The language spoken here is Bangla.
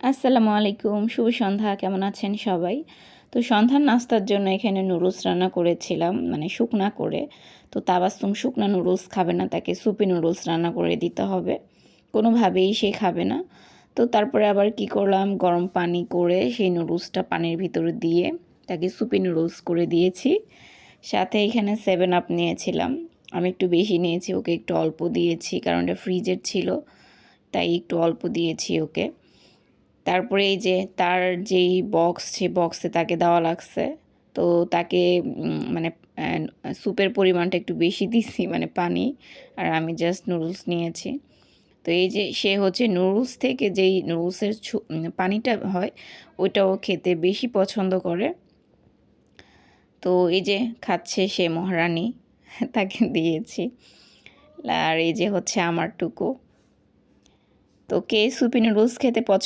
আসসালামু আলাইকুম, শুভ সন্ধ্যা। কেমন আছেন সবাই? তো সন্ধ্যার নাস্তার জন্য এখানে নুডলস রান্না করেছিলাম, মানে শুকনা করে। তো তাবাস্সুম শুকনা নুডলস খাবে না, তাকে সুপি নুডলস রান্না করে দিতে হবে। কোনোভাবেই সে খাবে না। তো তারপরে আবার কি করলাম, গরম পানি করে সেই নুডলসটা পানির ভিতরে দিয়ে তাকে সুপি নুডলস করে দিয়েছি। সাথে এখানে 7 আপ নিয়েছিলাম। আমি একটু বেশি নিয়েছি, ওকে একটু অল্প দিয়েছি, কারণ এটা ফ্রিজের ছিল, তাই একটু অল্প দিয়েছি ওকে। তারপরে এই যে তার যেই বক্স, সেই বক্সে তাকে দেওয়া লাগছে। তো তাকে মানে স্যুপের পরিমাণটা একটু বেশি দিছি, মানে পানি, আর আমি জাস্ট নুডলস নিয়েছি। তো এই যে সে হচ্ছে নুডলস থেকে যেই নুডলসের পানিটা হয়, ওইটাও খেতে বেশি পছন্দ করে। তো এই যে খাচ্ছে সে মহারানী, তাকে দিয়েছি। আর এই যে হচ্ছে আমারটুকু। তো কে সুপি নুডলস খেতে পছন্দ